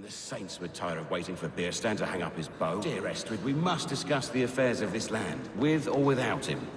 And the saints would tire of waiting for Beerstan to hang up his bow. Dear Estrid, we must discuss the affairs of this land, with or without him.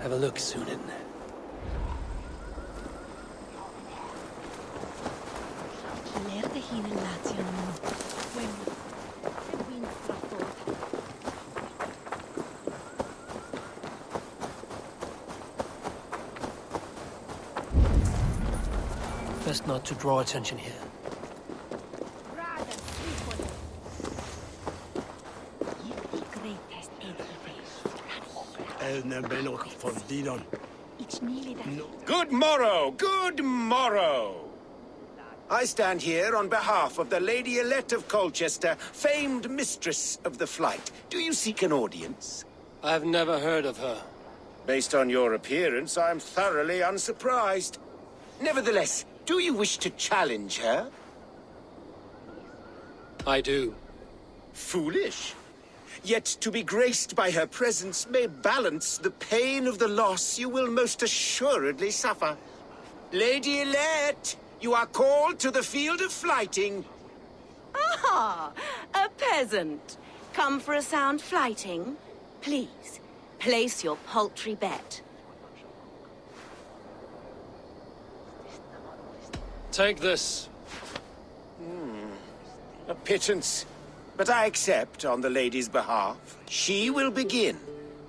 Have a look, Sunan. Best not to draw attention here. Good morrow! Good morrow! I stand here on behalf of the Lady Elette of Colchester, famed mistress of the flight. Do you seek an audience? I've never heard of her. Based on your appearance, I'm thoroughly unsurprised. Nevertheless, do you wish to challenge her? I do. Foolish. Yet to be graced by her presence may balance the pain of the loss you will most assuredly suffer. Lady Elette, you are called to the field of flighting. Ah, a peasant. Come for a sound flighting? Please, place your paltry bet. Take this. A pittance. But I accept on the lady's behalf. She will begin.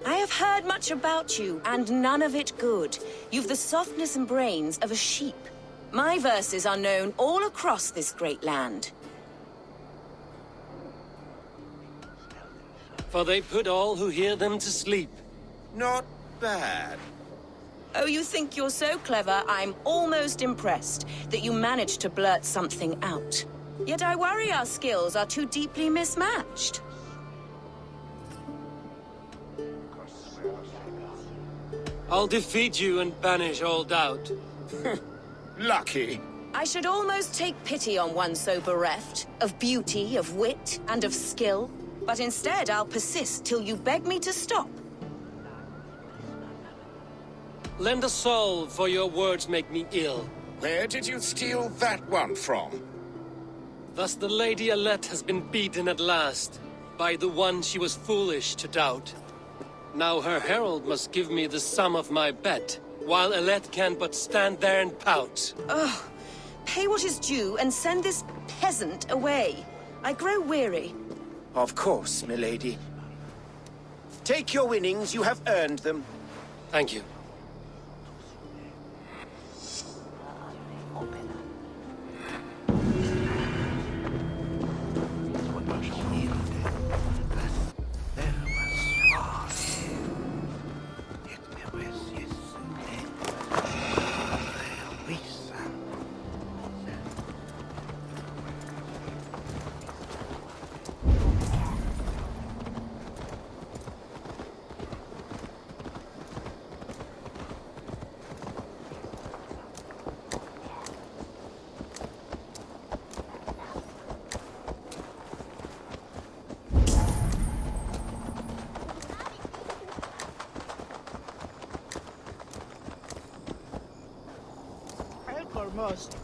I have heard much about you, and none of it good. You've the softness and brains of a sheep. My verses are known all across this great land. For they put all who hear them to sleep. Not bad. Oh, you think you're so clever, I'm almost impressed that you managed to blurt something out. Yet I worry our skills are too deeply mismatched. I'll defeat you and banish all doubt. Lucky. I should almost take pity on one so bereft, of beauty, of wit, and of skill. But instead, I'll persist till you beg me to stop. Lend a soul, for your words make me ill. Where did you steal that one from? Thus the Lady Elette has been beaten at last, by the one she was foolish to doubt. Now her herald must give me the sum of my bet, while Elette can but stand there and pout. Ugh. Pay what is due and send this peasant away. I grow weary. Of course, milady. Take your winnings, you have earned them. Thank you. Most.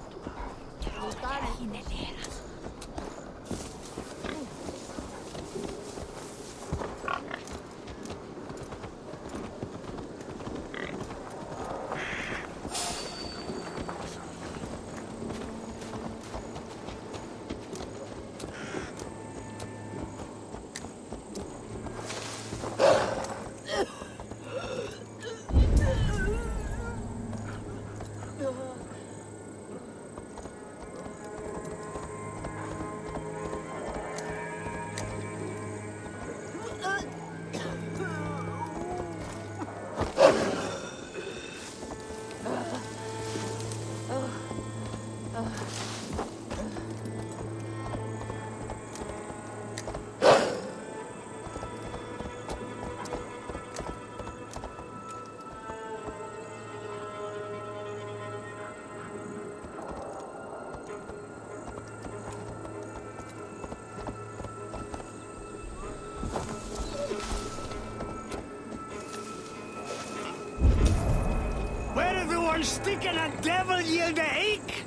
one stick and a devil yield a ache?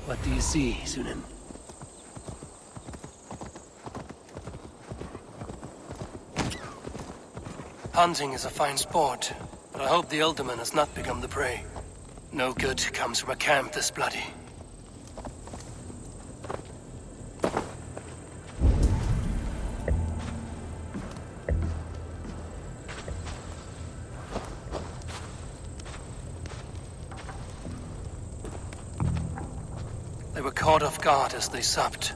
What do you see, Sunan? Hunting is a fine sport, but I hope the Alderman has not become the prey. No good comes from a camp this bloody. They were caught off guard as they supped.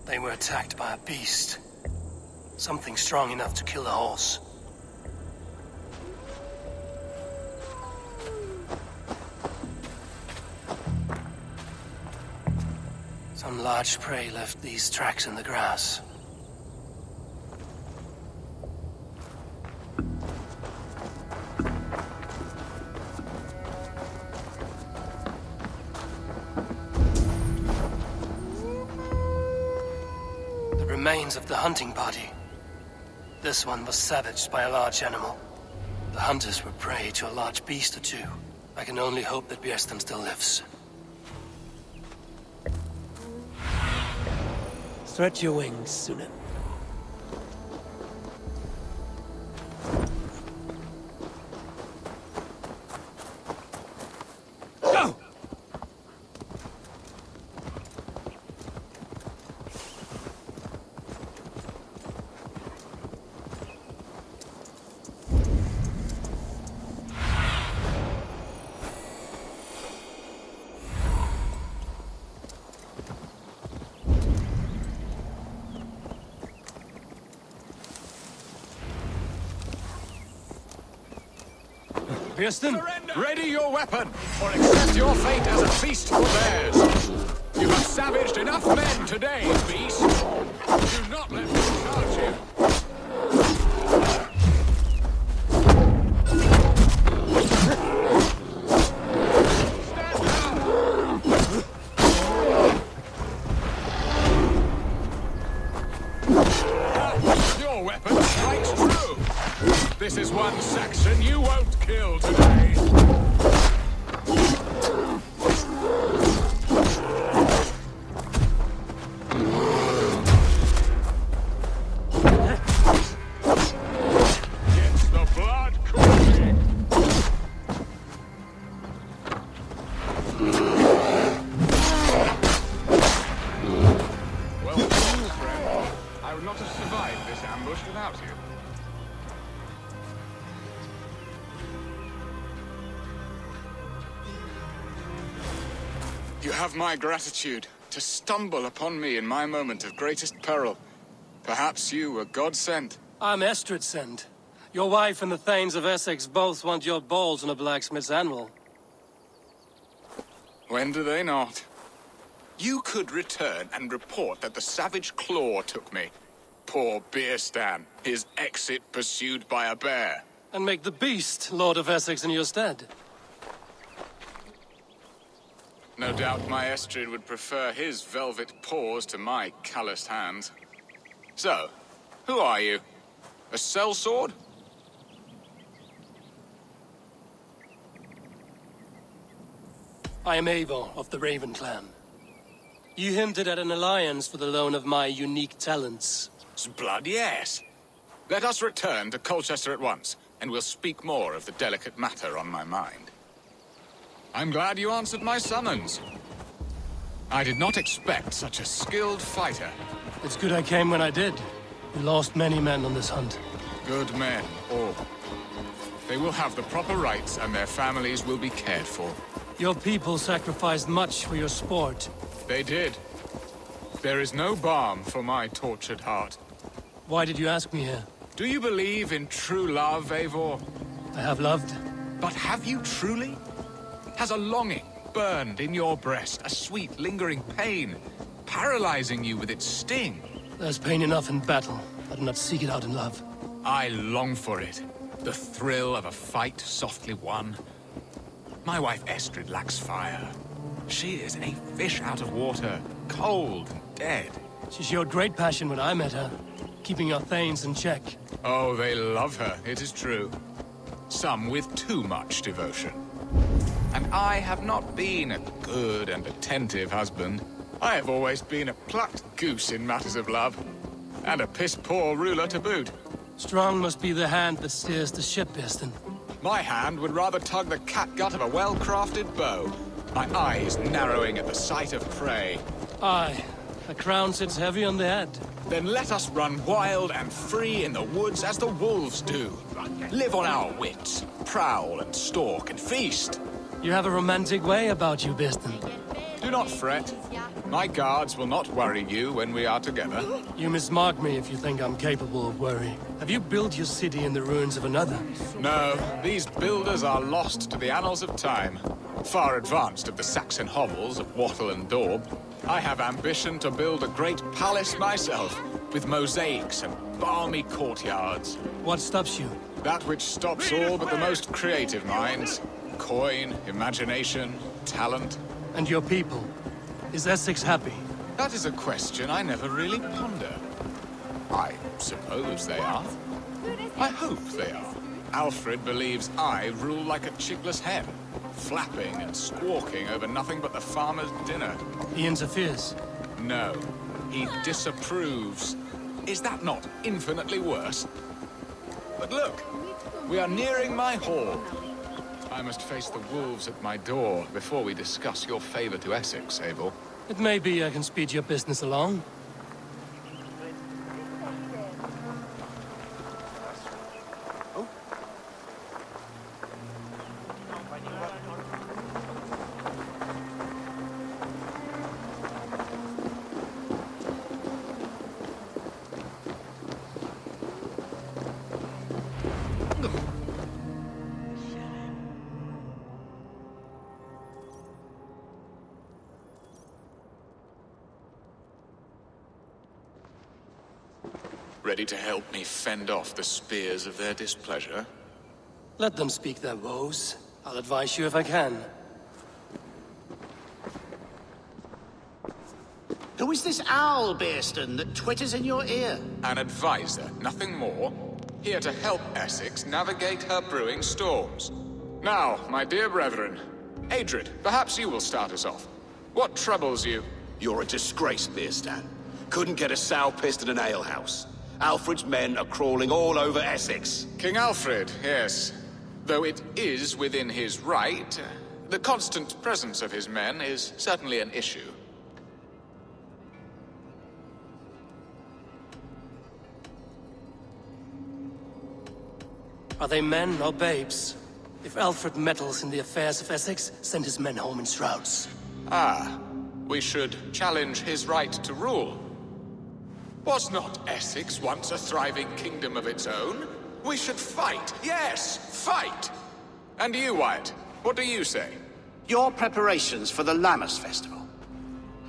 They were attacked by a beast. Something strong enough to kill a horse. Some large prey left these tracks in the grass. The remains of the hunting party. This one was savaged by a large animal. The hunters were prey to a large beast or two. I can only hope that Björnstam still lives. Stretch your wings, Sunan. Go! Björnstam? Ready your weapon, or accept your fate as a feast for bears. You have savaged enough men today, beast. Do not let me charge you. Stand down. Your weapon strikes true. This is one Saxon you won't kill today. Gets the blood cooling. Well done, friend. I would not have survived this ambush without you. You have my gratitude to stumble upon me in my moment of greatest peril. Perhaps you were God-sent. I'm Estrid sent. Your wife and the Thanes of Essex both want your balls on a blacksmith's anvil. When do they not? You could return and report that the savage Claw took me. Poor Beerstan, his exit pursued by a bear. And make the beast Lord of Essex in your stead. No doubt my Estrid would prefer his velvet paws to my calloused hands. So, who are you? A sellsword? I am Eivor of the Raven clan. You hinted at an alliance for the loan of my unique talents. Blood, yes. Let us return to Colchester at once, and we'll speak more of the delicate matter on my mind. I'm glad you answered my summons. I did not expect such a skilled fighter. It's good I came when I did. We lost many men on this hunt. Good men, all. They will have the proper rights, and their families will be cared for. Your people sacrificed much for your sport. They did. There is no balm for my tortured heart. Why did you ask me here? Do you believe in true love, Eivor? I have loved. But have you truly? Has a longing burned in your breast, a sweet, lingering pain, paralyzing you with its sting? There's pain enough in battle. I do not seek it out in love. I long for it. The thrill of a fight softly won. My wife Estrid lacks fire. She is a fish out of water, cold and dead. She showed great passion when I met her, keeping our Thanes in check. Oh, they love her, it is true. Some with too much devotion. And I have not been a good and attentive husband. I have always been a plucked goose in matters of love. And a piss-poor ruler to boot. Strong must be the hand that steers the ship, Beerstan. My hand would rather tug the catgut of a well-crafted bow. My eyes narrowing at the sight of prey. Aye, a crown sits heavy on the head. Then let us run wild and free in the woods as the wolves do. Live on our wits, prowl and stalk and feast. You have a romantic way about you, Beerstan. Do not fret. My guards will not worry you when we are together. You mismark me if you think I'm capable of worry. Have you built your city in the ruins of another? No, these builders are lost to the annals of time. Far advanced of the Saxon hovels of Wattle and Daub. I have ambition to build a great palace myself, with mosaics and balmy courtyards. What stops you? That which stops all but the most creative minds. Coin, imagination, talent. And your people? Is Essex happy? That is a question I never really ponder. I suppose they are. I hope they are. Alfred believes I rule like a chickless hen, flapping and squawking over nothing but the farmer's dinner. He interferes. No, he disapproves. Is that not infinitely worse? But look, we are nearing my hall. I must face the wolves at my door before we discuss your favor to Essex, Abel. It may be I can speed your business along. Ready to help me fend off the spears of their displeasure? Let them speak their woes. I'll advise you if I can. Who is this owl, Beerstan, that twitters in your ear? An advisor, nothing more. Here to help Essex navigate her brewing storms. Now, my dear brethren, Adrid, perhaps you will start us off. What troubles you? You're a disgrace, Beerstan. Couldn't get a sow pissed in an alehouse. Alfred's men are crawling all over Essex. King Alfred, yes. Though it is within his right, the constant presence of his men is certainly an issue. Are they men or babes? If Alfred meddles in the affairs of Essex, send his men home in shrouds. Ah, we should challenge his right to rule. Was not Essex once a thriving kingdom of its own? We should fight, yes, fight! And you, Wyatt, what do you say? Your preparations for the Lammas festival.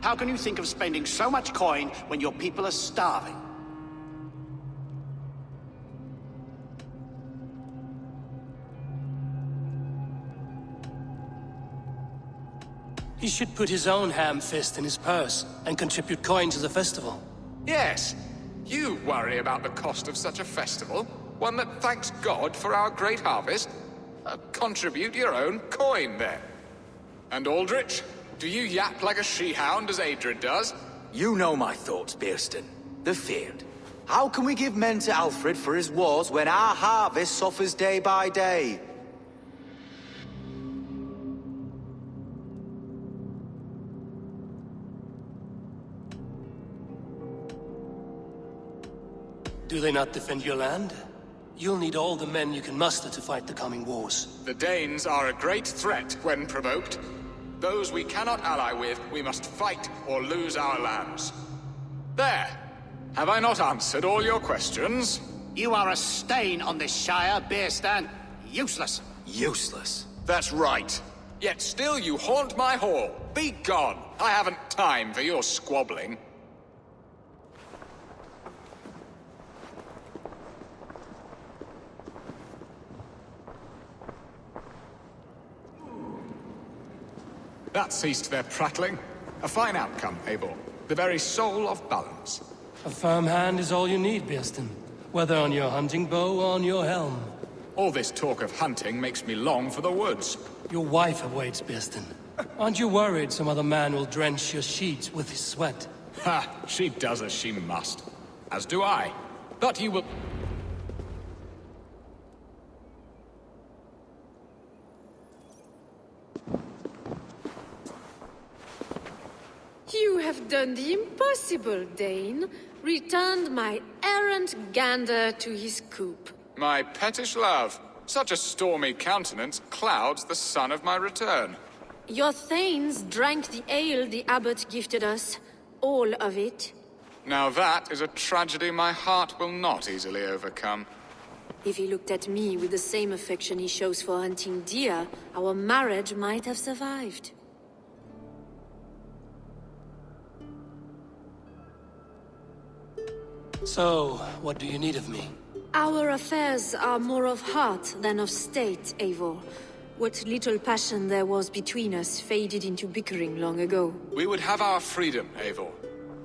How can you think of spending so much coin when your people are starving? He should put his own ham fist in his purse and contribute coin to the festival. Yes, you worry about the cost of such a festival, one that thanks God for our great harvest. Contribute your own coin, then. And Aldrich, do you yap like a she-hound as Adred does? You know my thoughts, Bearston. The feared. How can we give men to Alfred for his wars when our harvest suffers day by day? Do they not defend your land? You'll need all the men you can muster to fight the coming wars. The Danes are a great threat when provoked. Those we cannot ally with, we must fight or lose our lands. There! Have I not answered all your questions? You are a stain on this Shire, Bearstan. Useless. Useless. That's right. Yet still you haunt my hall. Be gone! I haven't time for your squabbling. That ceased their prattling. A fine outcome, Eivor. The very soul of balance. A firm hand is all you need, Bearston. Whether on your hunting bow or on your helm. All this talk of hunting makes me long for the woods. Your wife awaits, Bearston. Aren't you worried some other man will drench your sheets with his sweat? Ha! She does as she must. As do I. But you will... You have done the impossible, Dane. Returned my errant gander to his coop. My pettish love. Such a stormy countenance clouds the sun of my return. Your thanes drank the ale the abbot gifted us. All of it. Now that is a tragedy my heart will not easily overcome. If he looked at me with the same affection he shows for hunting deer, our marriage might have survived. So, what do you need of me? Our affairs are more of heart than of state, Eivor. What little passion there was between us faded into bickering long ago. We would have our freedom, Eivor.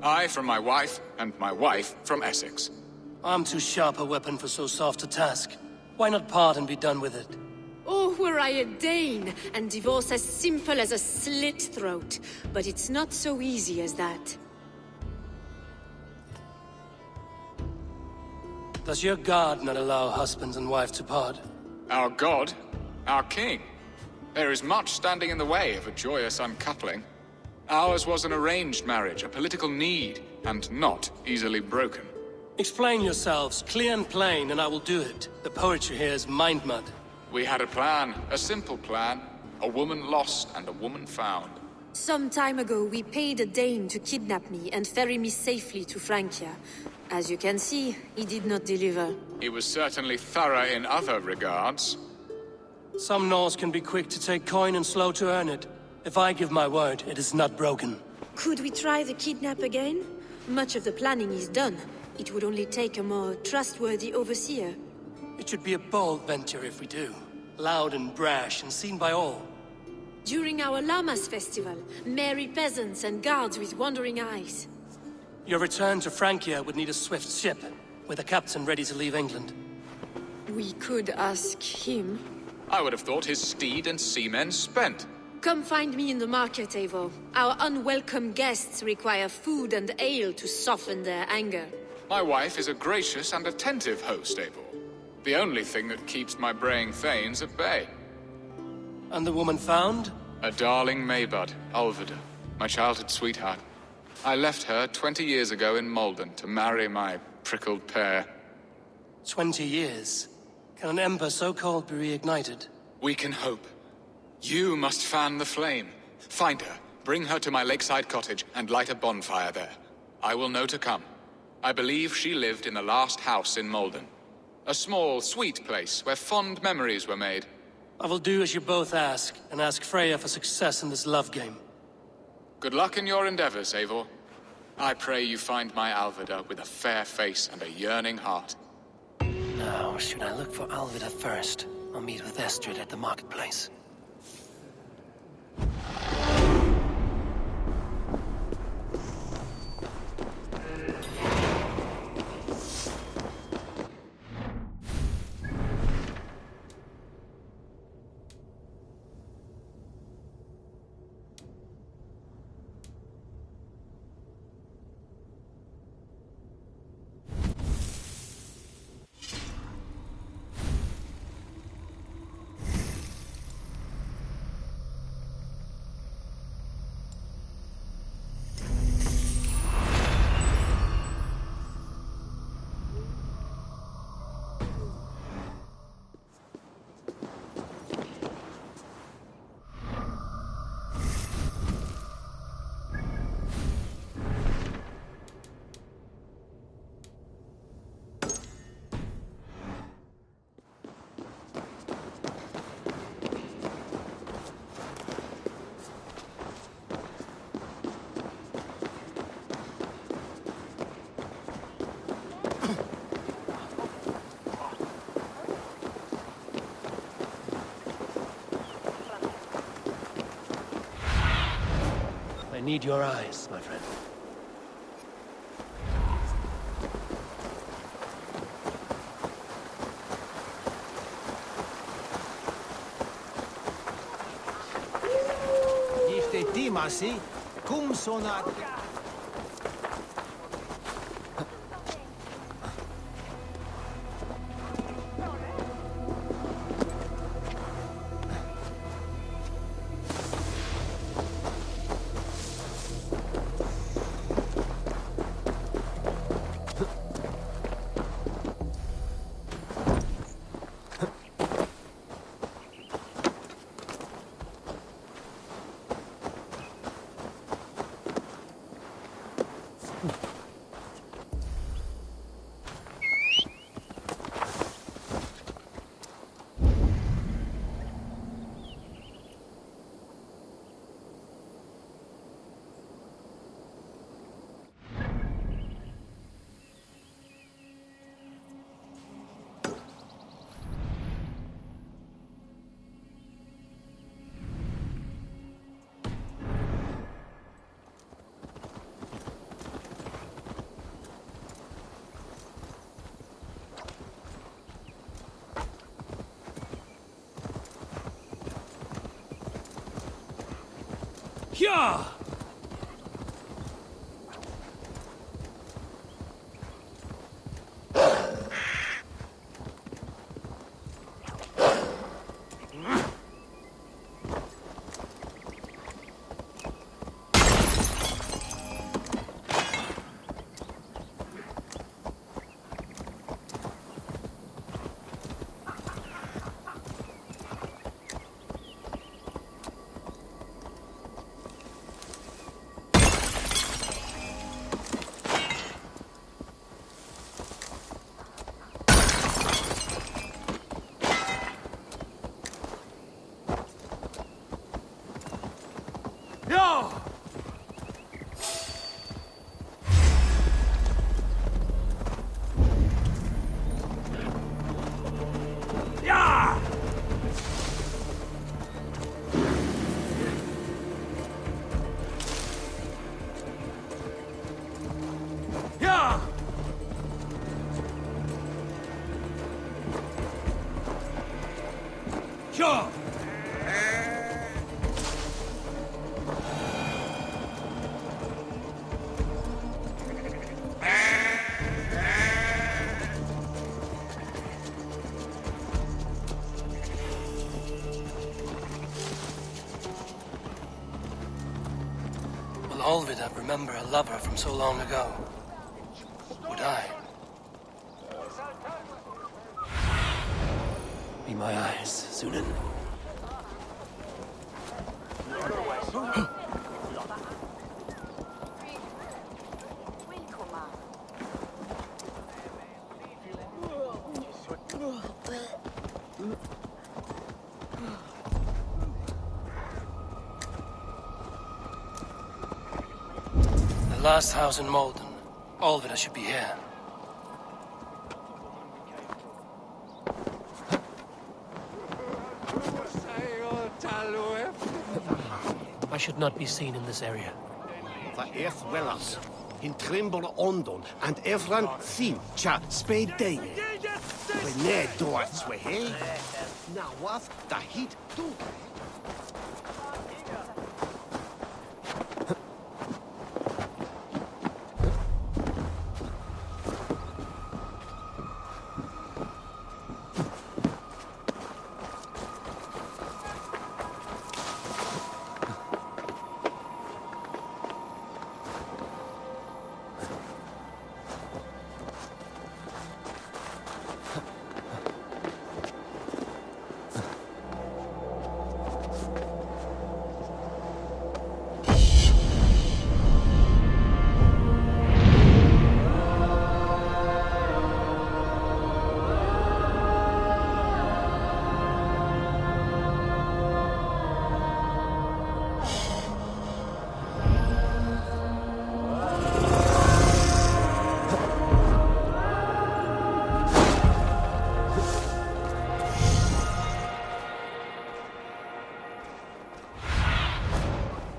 I from my wife, and my wife from Essex. I'm too sharp a weapon for so soft a task. Why not part and be done with it? Oh, were I a Dane, and divorce as simple as a slit throat. But it's not so easy as that. Does your god not allow husbands and wife to part? Our god? Our king? There is much standing in the way of a joyous uncoupling. Ours was an arranged marriage, a political need, and not easily broken. Explain yourselves, clear and plain, and I will do it. The poetry here is mind mud. We had a plan, a simple plan. A woman lost and a woman found. Some time ago, we paid a Dane to kidnap me and ferry me safely to Francia. As you can see, he did not deliver. He was certainly thorough in other regards. Some Norse can be quick to take coin and slow to earn it. If I give my word, it is not broken. Could we try the kidnap again? Much of the planning is done. It would only take a more trustworthy overseer. It should be a bold venture if we do. Loud and brash and seen by all. During our Lammas festival, merry peasants and guards with wandering eyes. Your return to Francia would need a swift ship, with a captain ready to leave England. We could ask him. I would have thought his steed and seamen spent. Come find me in the market, Eivor. Our unwelcome guests require food and ale to soften their anger. My wife is a gracious and attentive host, Eivor. The only thing that keeps my braying thanes at bay. And the woman found? A darling Maybud, Ulvida, my childhood sweetheart. I left her 20 years ago in Malden to marry my prickled pear. 20 years? Can an ember so cold be reignited? We can hope. You must fan the flame. Find her, Bring her to my lakeside cottage and light a bonfire there. I will know to come. I believe she lived in the last house in Malden. A small, sweet place where fond memories were made. I will do as you both ask, and ask Freya for success in this love game. Good luck in your endeavors, Eivor. I pray you find my Alvida with a fair face and a yearning heart. Now, should I look for Alvida first, or meet with Estrid at the marketplace? I need your eyes, my friend. Gifte timasi, cum sonat. Yeah! No! Yeah! Yeah! Sure! Will Alvida remember a lover from so long ago? Would I? Be my eyes, Sunan. The last house in Malden. All of it should be here. I should not be seen in this area. The earth wellas, in tremble ondon, and everyone thin cha spade day. When ne doats we hey, now what the heat do?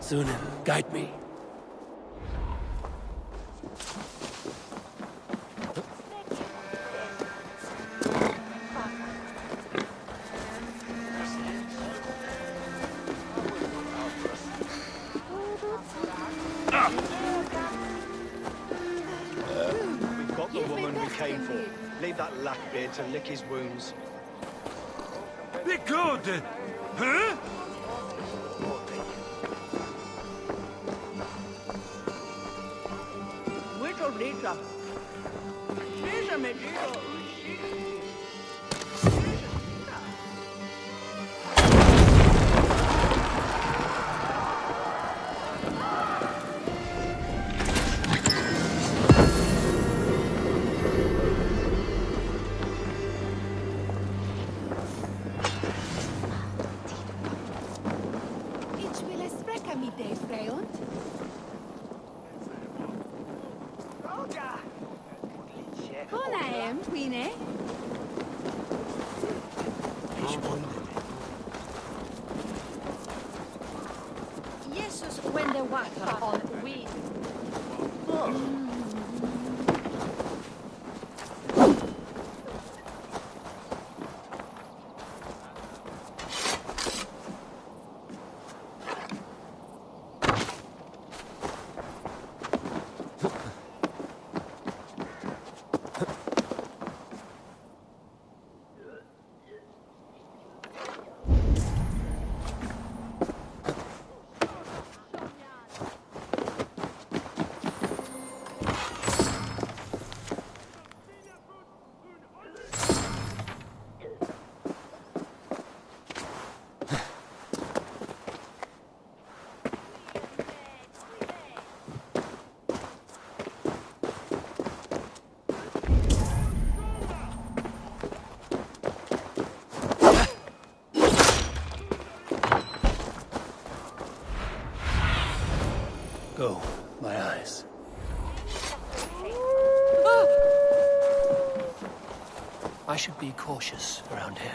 Zunin, guide me. We've got the woman we came for. Leave that lackbeard to lick his wounds. Be good! Huh? Jesus, when the water on we. Go, my eyes. I should be cautious around here.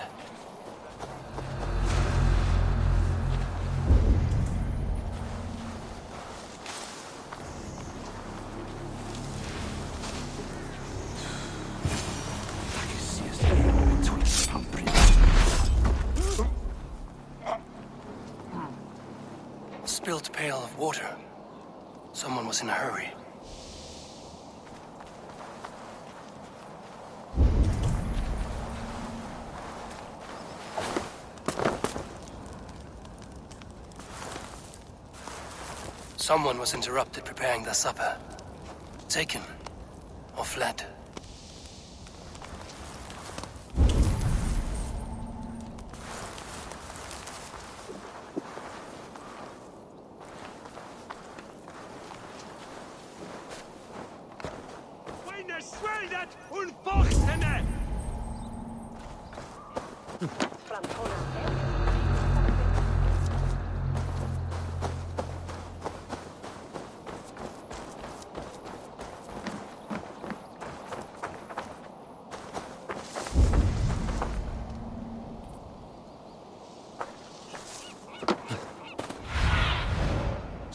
Spilt pail of water. Someone was in a hurry. Someone was interrupted preparing their supper. Taken or fled.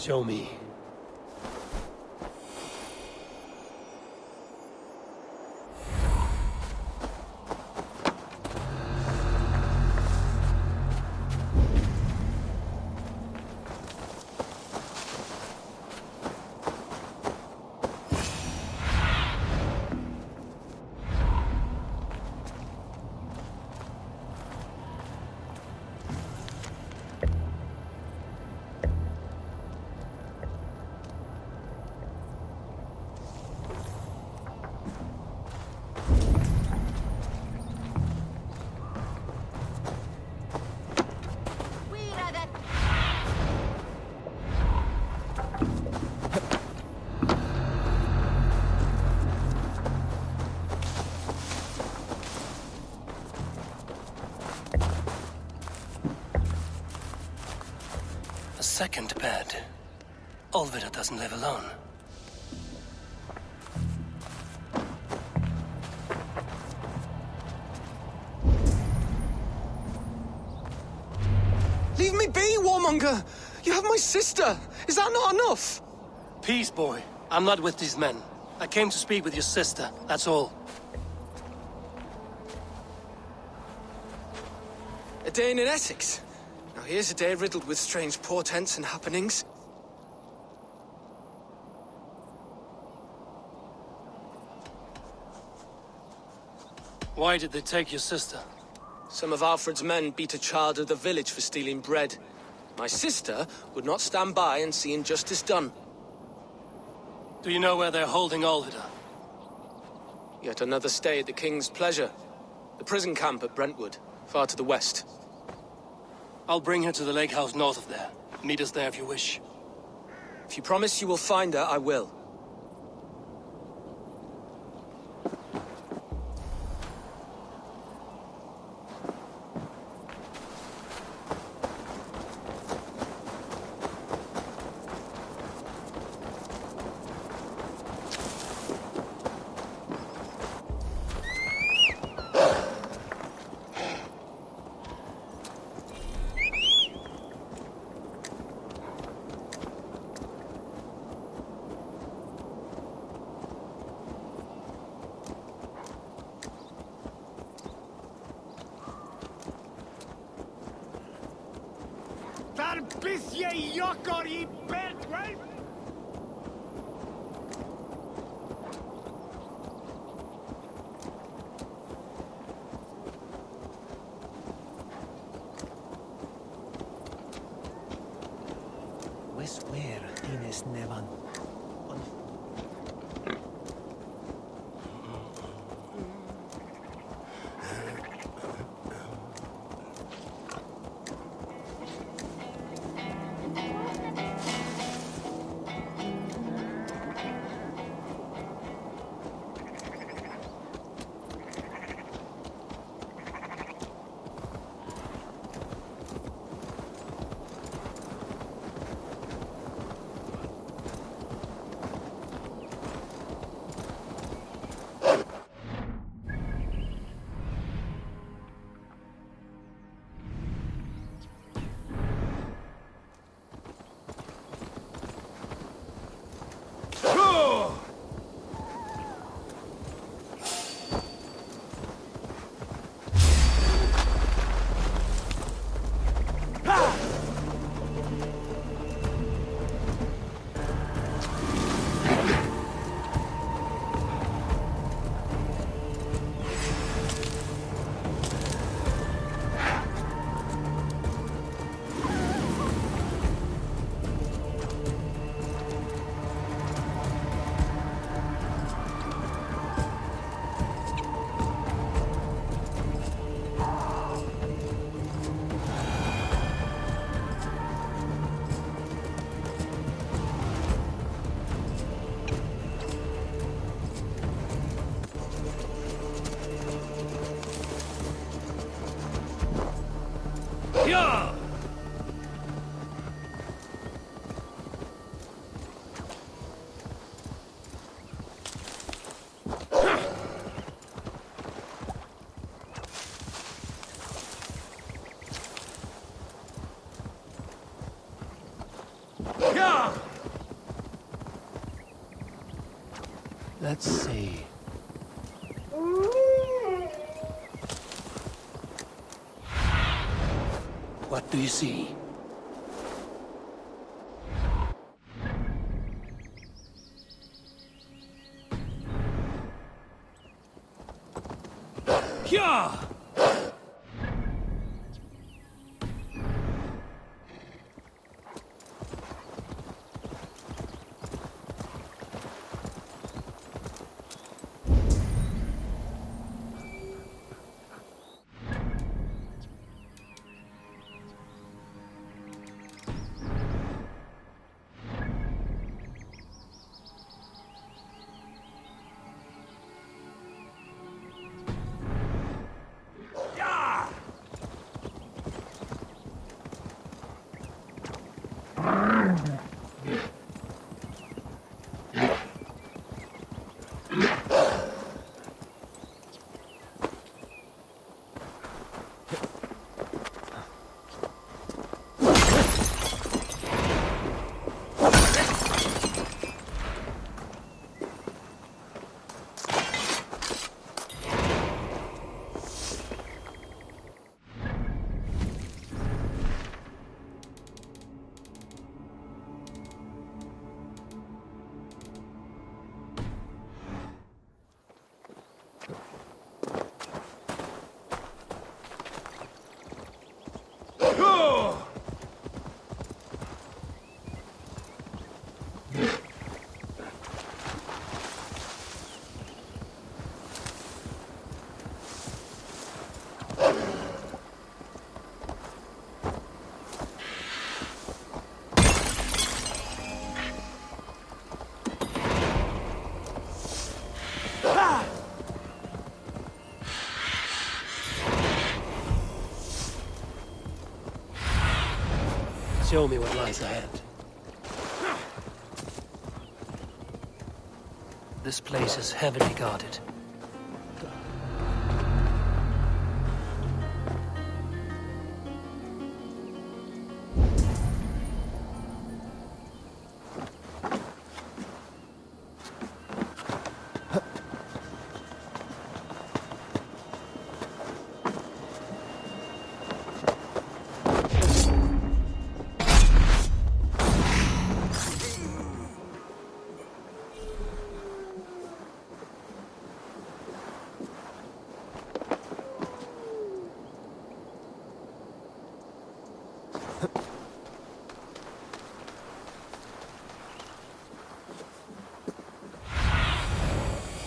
Show me. A second bed. Olvida doesn't live alone. Leave me be, warmonger! You have my sister! Is that not enough? Peace, boy. I'm not with these men. I came to speak with your sister, that's all. A day in Essex. Now here's a day riddled with strange portents and happenings. Why did they take your sister? Some of Alfred's men beat a child of the village for stealing bread. My sister would not stand by and see injustice done. Do you know where they're holding Olvida? Yet another stay at the King's pleasure. The prison camp at Brentwood, far to the west. I'll bring her to the lake house north of there. Meet us there if you wish. If you promise you will find her, I will. Yeah! Let's see. What do you see? Yeah! Show me what lies ahead. This place is heavily guarded.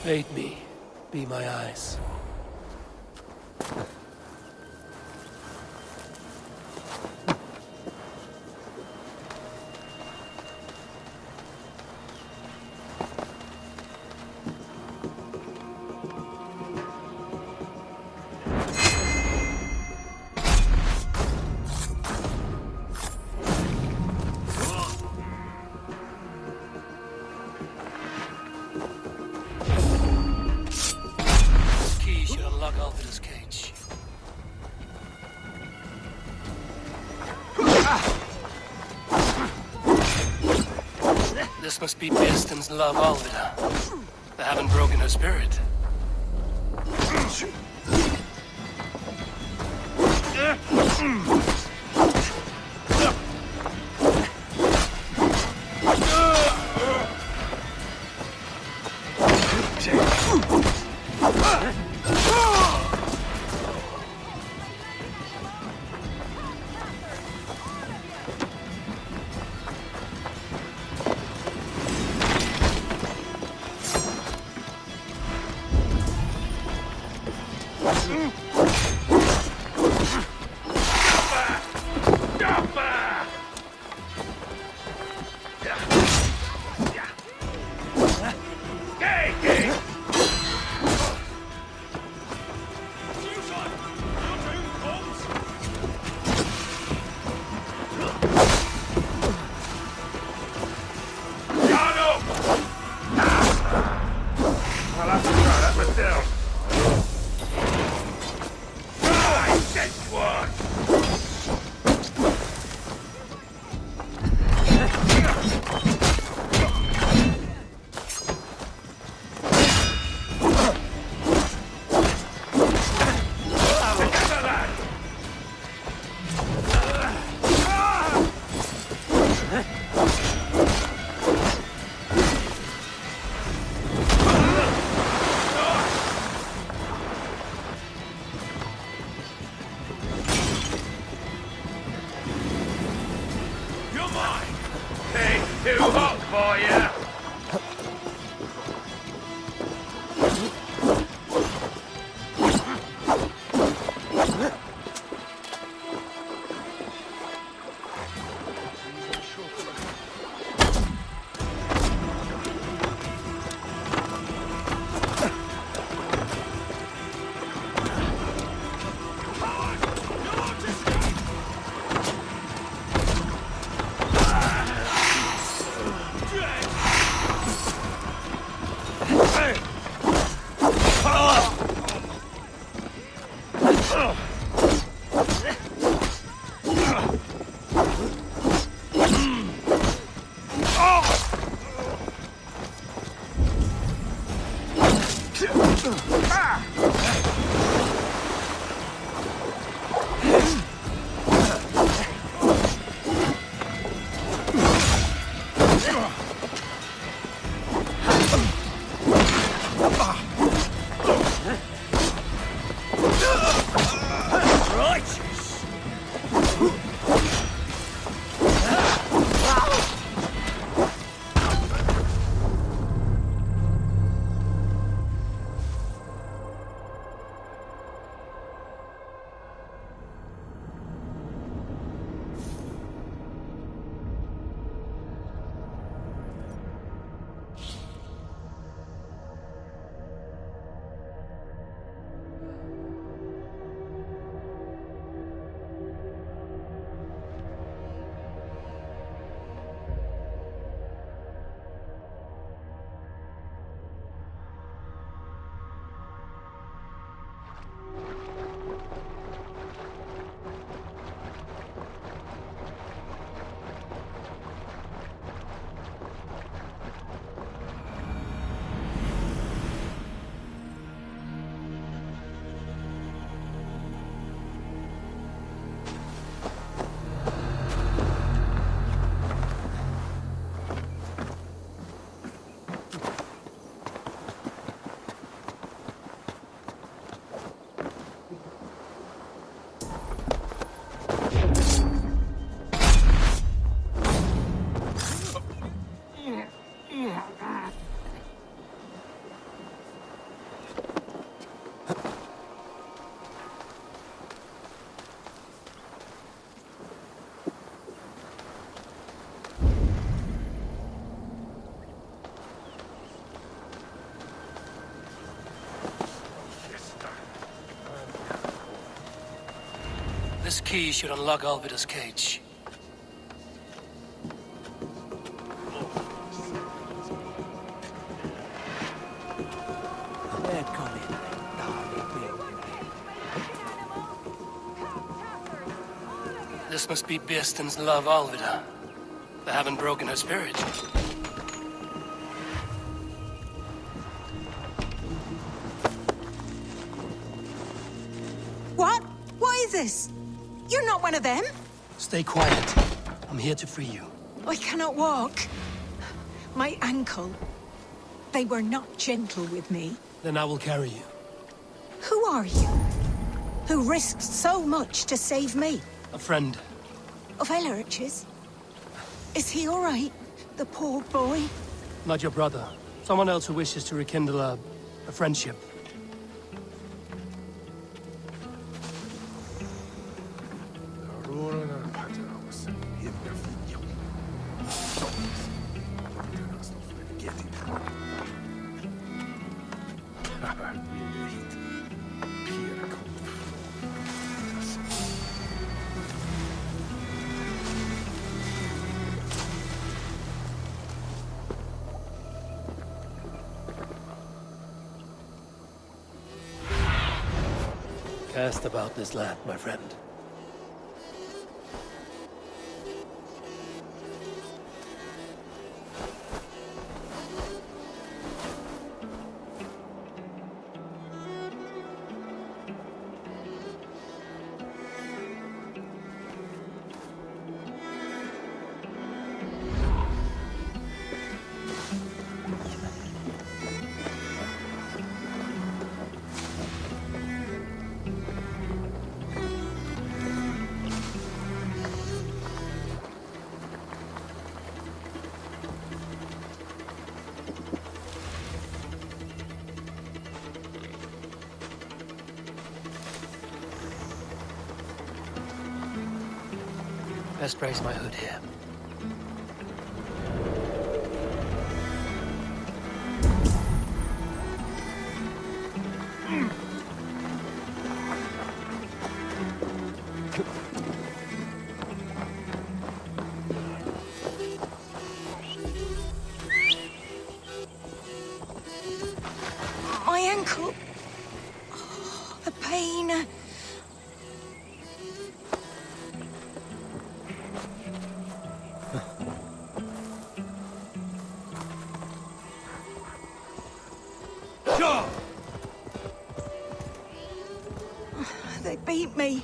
Aid me. Be my eyes. This must be Birsten's love, Alvida. They haven't broken her spirit. This key should unlock Alvida's cage. This must be Birsten's love, Alvida. They haven't broken her spirit. What? What is this? You're not one of them? Stay quiet. I'm here to free you. I cannot walk. My ankle. They were not gentle with me. Then I will carry you. Who are you? Who risked so much to save me? A friend. Of Ellerch's? Is he all right? The poor boy? Not your brother. Someone else who wishes to rekindle a friendship. Cast about this land, my friend. Best raise my hood here. My ankle. Oh, the pain. They beat me.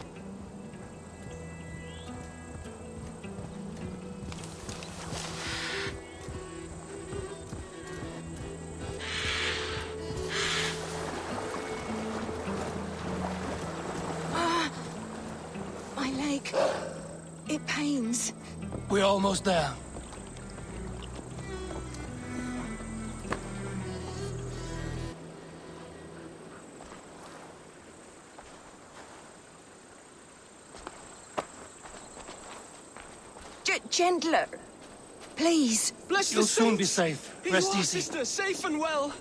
My leg. It pains. We're almost there. Gentler. Please. Bless You'll soon be safe. Rest easy. Sister, safe and well.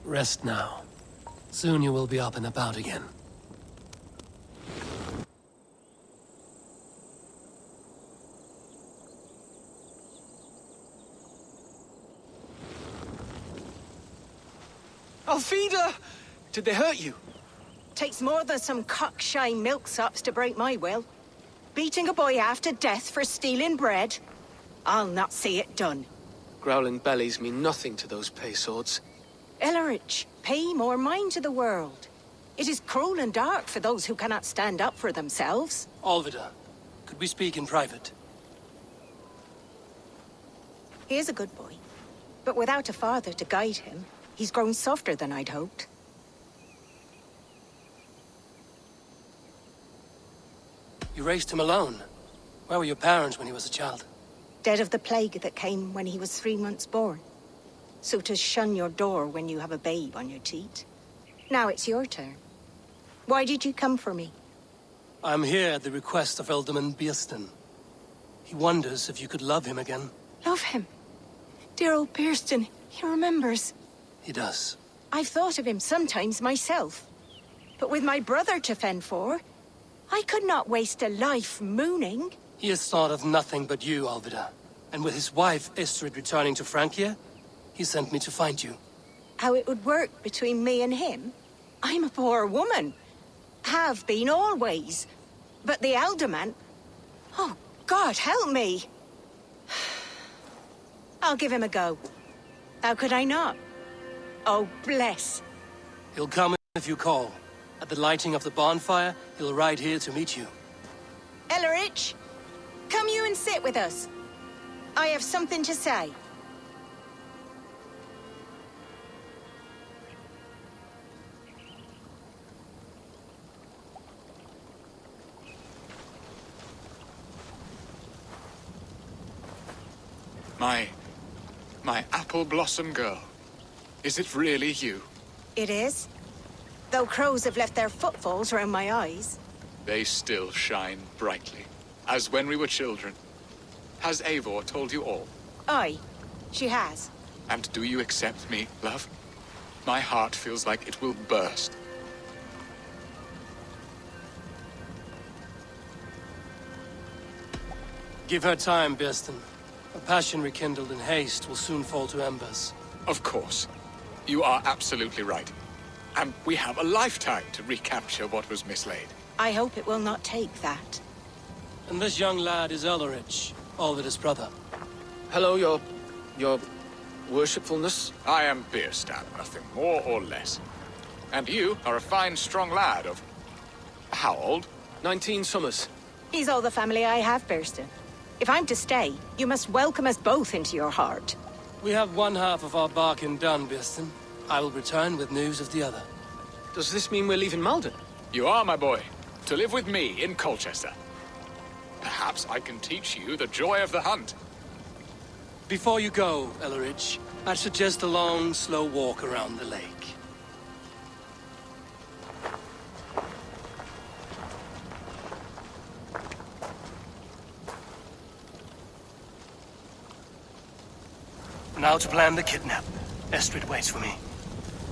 Rest now. Soon you will be up and about again. Alfida! Did they hurt you? Takes more than some cockshy milksops to break my will. Beating a boy half to death for stealing bread? I'll not see it done. Growling bellies mean nothing to those pay swords. Ellerich, pay more mind to the world. It is cruel and dark for those who cannot stand up for themselves. Alvida, could we speak in private? He is a good boy, but without a father to guide him, he's grown softer than I'd hoped. You raised him alone. Where were your parents when he was a child? Dead of the plague that came when he was 3 months born. So to shun your door when you have a babe on your teat. Now it's your turn. Why did you come for me? I'm here at the request of Alderman Bierston. He wonders if you could love him again. Love him? Dear old Bierston, he remembers. He does. I've thought of him sometimes myself. But with my brother to fend for, I could not waste a life mooning. He has thought of nothing but you, Alvida. And with his wife, Istrid, returning to Francia, he sent me to find you. How it would work between me and him? I'm a poor woman. Have been always. But the alderman... Oh, God, help me! I'll give him a go. How could I not? Oh, bless. He'll come if you call. At the lighting of the bonfire, he'll ride here to meet you. Ellerich, come you and sit with us. I have something to say. My apple blossom girl. Is it really you? It is. Though crows have left their footfalls around my eyes. They still shine brightly, as when we were children. Has Eivor told you all? Aye, she has. And do you accept me, love? My heart feels like it will burst. Give her time, Bierston. A passion rekindled in haste will soon fall to embers. Of course. You are absolutely right. And we have a lifetime to recapture what was mislaid. I hope it will not take that. And this young lad is Ellerich, Alvida's brother. Hello, your worshipfulness. I am Bierstan, nothing more or less. And you are a fine, strong lad of... how old? 19 summers. He's all the family I have, Bierston. If I'm to stay, you must welcome us both into your heart. We have one half of our bargain done, Bierston. I will return with news of the other. Does this mean we're leaving Malden? You are, my boy, to live with me in Colchester. Perhaps I can teach you the joy of the hunt. Before you go, Ellerich, I'd suggest a long, slow walk around the lake. Now to plan the kidnap. Estrid waits for me.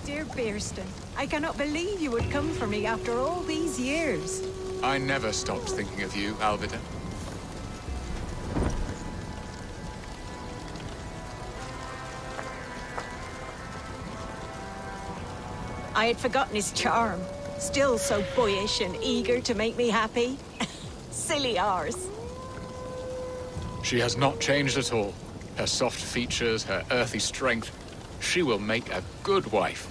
Dear Bierston, I cannot believe you would come for me after all these years. I never stopped thinking of you, Alvida. I had forgotten his charm. Still so boyish and eager to make me happy. Silly ours. She has not changed at all. Her soft features, her earthy strength. She will make a good wife.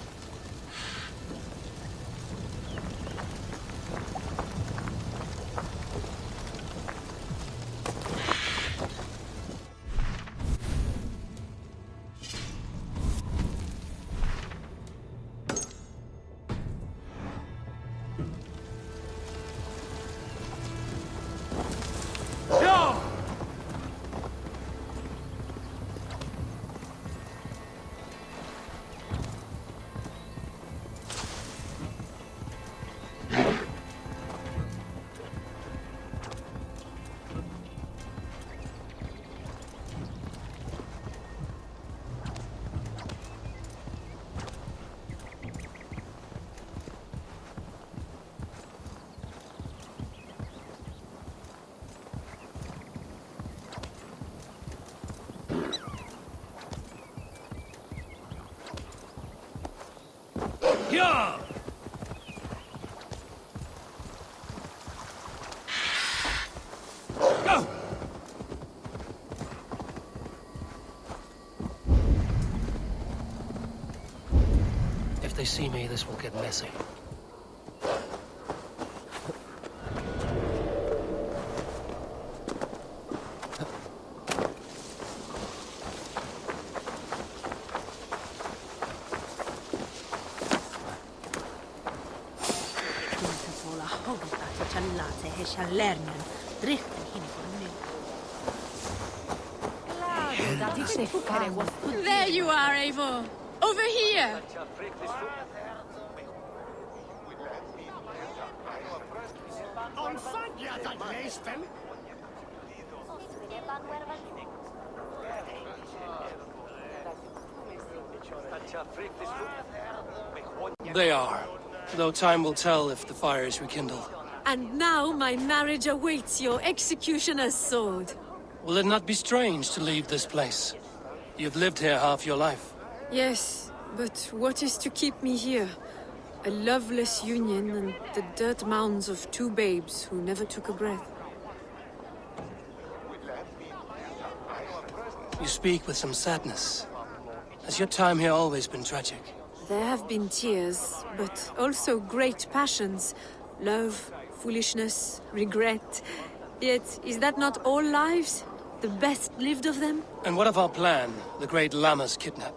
Yeah! Go! If they see me, this will get messy. There you are, Eivor! Over here! They are. Though time will tell if the fire is rekindled. And now my marriage awaits your executioner's sword. Will it not be strange to leave this place? You've lived here half your life. Yes, but what is to keep me here? A loveless union and the dirt mounds of two babes who never took a breath. You speak with some sadness. Has your time here always been tragic? There have been tears, but also great passions. Love, foolishness, regret. Yet, is that not all lives? The best lived of them? And what of our plan, the great Lammas kidnap?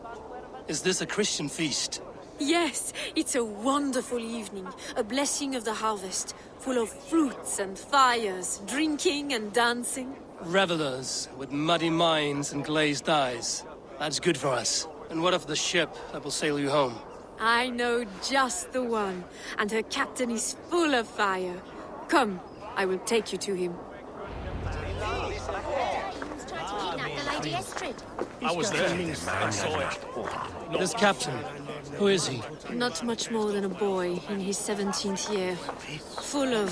Is this a Christian feast? Yes, it's a wonderful evening. A blessing of the harvest, full of fruits and fires, drinking and dancing. Revelers with muddy minds and glazed eyes. That's good for us. And what of the ship that will sail you home? I know just the one, and her captain is full of fire. Come, I will take you to him. I was there. I saw it. This captain, who is he? Not much more than a boy in his 17th year. Full of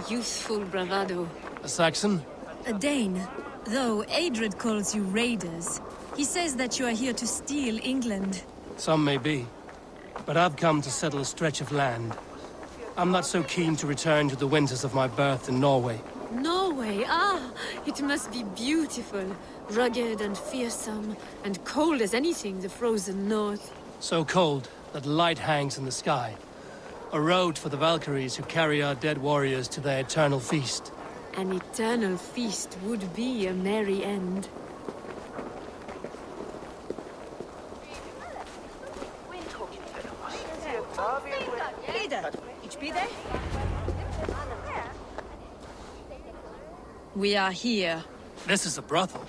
youthful bravado. A Saxon? A Dane, though Adred calls you raiders. He says that you are here to steal England. Some may be. But I've come to settle a stretch of land. I'm not so keen to return to the winters of my birth in Norway. Norway, it must be beautiful. Rugged and fearsome, and cold as anything the frozen north. So cold that light hangs in the sky. A road for the Valkyries who carry our dead warriors to their eternal feast. An eternal feast would be a merry end. We are here. This is a brothel.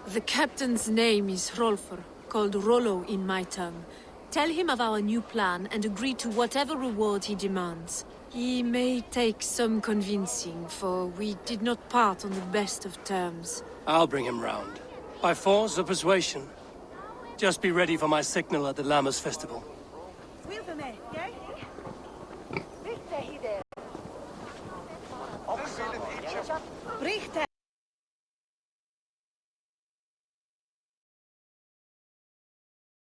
The captain's name is Hrolfr, called Rollo in my tongue. Tell him of our new plan and agree to whatever reward he demands. He may take some convincing, for we did not part on the best of terms. I'll bring him round. By force or persuasion. Just be ready for my signal at the Lammas festival. Brichte!